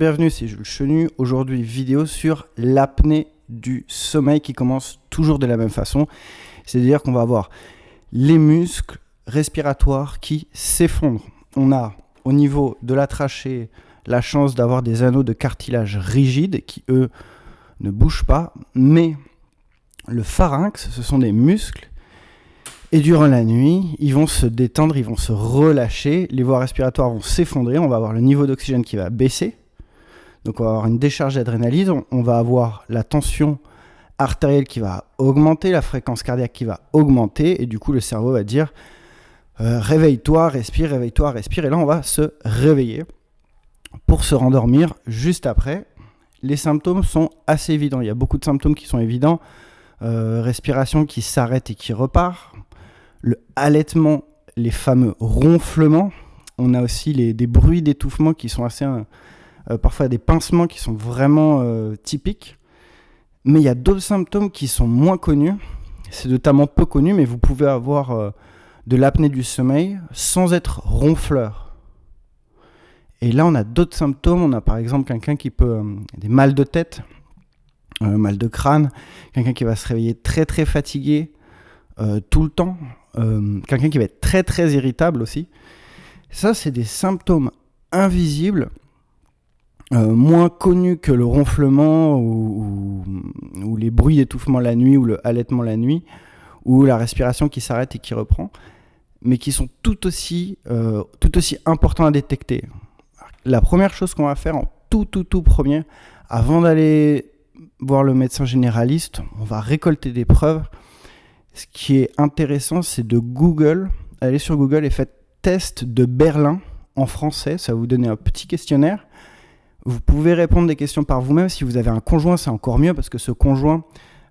Bienvenue, c'est Jules Chenu. Aujourd'hui, vidéo sur l'apnée du sommeil qui commence toujours de la même façon. C'est-à-dire qu'on va avoir les muscles respiratoires qui s'effondrent. On a au niveau de la trachée la chance d'avoir des anneaux de cartilage rigides qui, eux, ne bougent pas. Mais le pharynx, ce sont des muscles. Et durant la nuit, ils vont se détendre, ils vont se relâcher. Les voies respiratoires vont s'effondrer. On va avoir le niveau d'oxygène qui va baisser. Donc on va avoir une décharge d'adrénaline, on va avoir la tension artérielle qui va augmenter, la fréquence cardiaque qui va augmenter, et du coup le cerveau va dire réveille-toi, respire, et là on va se réveiller pour se rendormir juste après. Les symptômes sont assez évidents, il y a beaucoup de symptômes qui sont évidents, respiration qui s'arrête et qui repart, le halètement, les fameux ronflements, on a aussi des bruits d'étouffement qui sont assez... parfois des pincements qui sont vraiment typiques, mais il y a d'autres symptômes qui sont moins connus, c'est notamment peu connu, mais vous pouvez avoir de l'apnée du sommeil sans être ronfleur. Et là on a d'autres symptômes, on a par exemple quelqu'un qui peut des mal de tête, mal de crâne, quelqu'un qui va se réveiller très très fatigué tout le temps, quelqu'un qui va être très très irritable aussi. Ça c'est des symptômes invisibles, moins connu que le ronflement ou les bruits d'étouffement la nuit ou le halètement la nuit ou la respiration qui s'arrête et qui reprend, mais qui sont tout aussi importants à détecter. La première chose qu'on va faire en tout premier, avant d'aller voir le médecin généraliste, on va récolter des preuves. Ce qui est intéressant, c'est de allez sur Google et faites test de Berlin en français, ça va vous donner un petit questionnaire. Vous pouvez répondre des questions par vous-même. Si vous avez un conjoint, c'est encore mieux parce que ce conjoint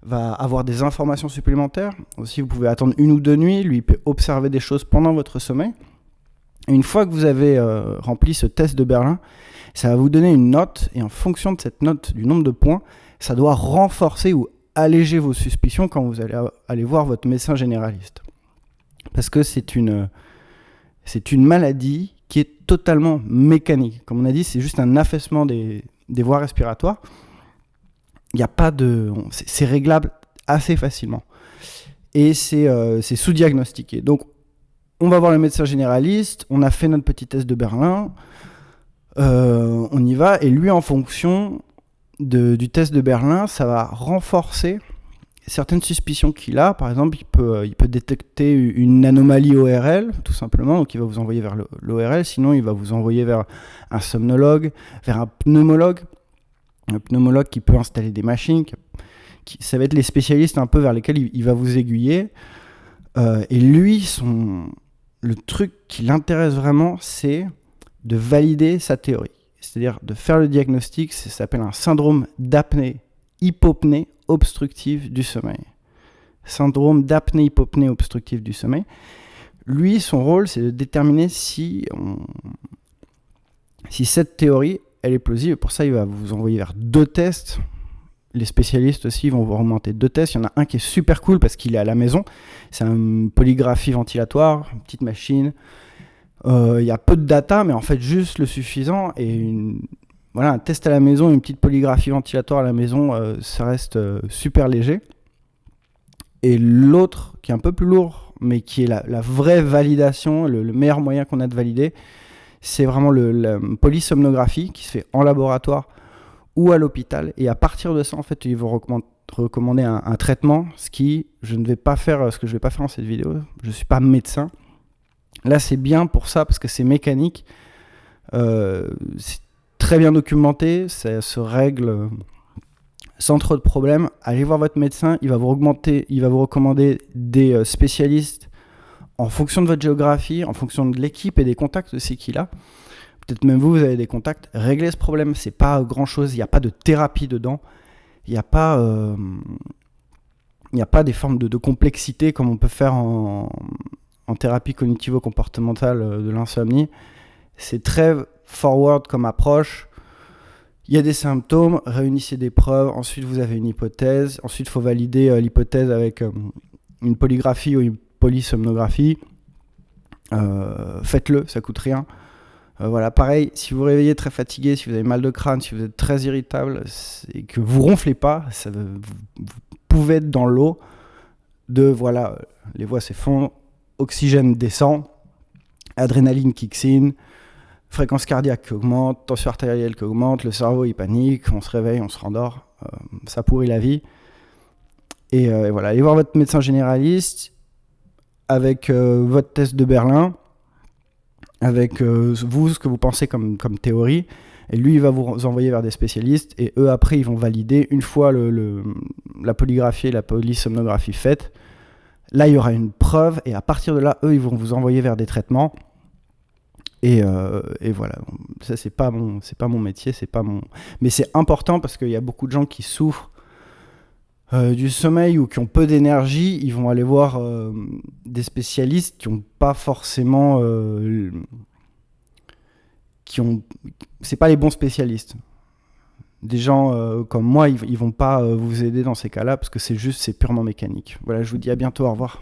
va avoir des informations supplémentaires. Aussi, vous pouvez attendre 1 ou 2 nuits. Lui, il peut observer des choses pendant votre sommeil. Et une fois que vous avez rempli ce test de Berlin, ça va vous donner une note. Et en fonction de cette note, du nombre de points, ça doit renforcer ou alléger vos suspicions quand vous allez aller voir votre médecin généraliste. Parce que c'est une maladie qui est totalement mécanique. Comme on a dit, c'est juste un affaissement des voies respiratoires. Il n'y a pas c'est réglable assez facilement. Et c'est sous-diagnostiqué. Donc, on va voir le médecin généraliste, on a fait notre petit test de Berlin, on y va, et lui, en fonction du test de Berlin, ça va renforcer certaines suspicions qu'il a. Par exemple, il peut détecter une anomalie ORL, tout simplement, donc il va vous envoyer vers l'ORL, sinon il va vous envoyer vers un somnologue, vers un pneumologue qui peut installer des machines, ça va être les spécialistes un peu vers lesquels il va vous aiguiller. Et lui, le truc qui l'intéresse vraiment, c'est de valider sa théorie, c'est-à-dire de faire le diagnostic. Ça s'appelle un syndrome d'apnée-hypopnée obstructive du sommeil. Syndrome d'apnée-hypopnée obstructive du sommeil. Lui, son rôle, c'est de déterminer si cette théorie, elle est plausible. Pour ça, il va vous envoyer vers 2 tests. Les spécialistes aussi vont vous remonter 2 tests. Il y en a un qui est super cool parce qu'il est à la maison. C'est une polygraphie ventilatoire, une petite machine. Il y a peu de data, mais en fait, juste le suffisant. Et un test à la maison, une petite polygraphie ventilatoire à la maison, ça reste super léger. Et l'autre, qui est un peu plus lourd, mais qui est la vraie validation, le meilleur moyen qu'on a de valider, c'est vraiment la polysomnographie qui se fait en laboratoire ou à l'hôpital. Et à partir de ça, en fait, ils vont recommander un traitement, ce que je ne vais pas faire dans cette vidéo. Je ne suis pas médecin. Là, c'est bien pour ça, parce que c'est mécanique. C'est très bien documenté, ça se règle sans trop de problèmes. Allez voir votre médecin, il va vous recommander des spécialistes en fonction de votre géographie, en fonction de l'équipe et des contacts aussi qu'il a. Peut-être même vous avez des contacts. Réglez ce problème, c'est pas grand-chose, il n'y a pas de thérapie dedans, il n'y a pas des formes de complexité comme on peut faire en thérapie cognitivo-comportementale de l'insomnie. C'est très forward comme approche. Il y a des symptômes, réunissez des preuves, ensuite vous avez une hypothèse, ensuite il faut valider l'hypothèse avec une polygraphie ou une polysomnographie. Faites-le, ça coûte rien. Voilà, pareil, si vous vous réveillez très fatigué, si vous avez mal de crâne, si vous êtes très irritable et que vous ronflez pas, vous pouvez être dans l'eau voilà, les voies s'effondrent, oxygène descend, adrénaline kicks in, fréquence cardiaque qui augmente, tension artérielle qui augmente, le cerveau il panique, on se réveille, on se rendort, ça pourrit la vie. Et voilà, allez voir votre médecin généraliste avec votre test de Berlin, avec vous, ce que vous pensez comme théorie, et lui, il va vous envoyer vers des spécialistes, et eux, après, ils vont valider, une fois la polygraphie et la polysomnographie faites, là, il y aura une preuve, et à partir de là, eux, ils vont vous envoyer vers des traitements, et voilà. Ça, c'est pas mon métier, mais c'est important, parce qu'il y a beaucoup de gens qui souffrent du sommeil ou qui ont peu d'énergie, ils vont aller voir des spécialistes qui n'ont pas forcément... c'est pas les bons spécialistes. Des gens comme moi, ils vont pas vous aider dans ces cas-là parce que c'est purement mécanique. Voilà, je vous dis à bientôt, au revoir.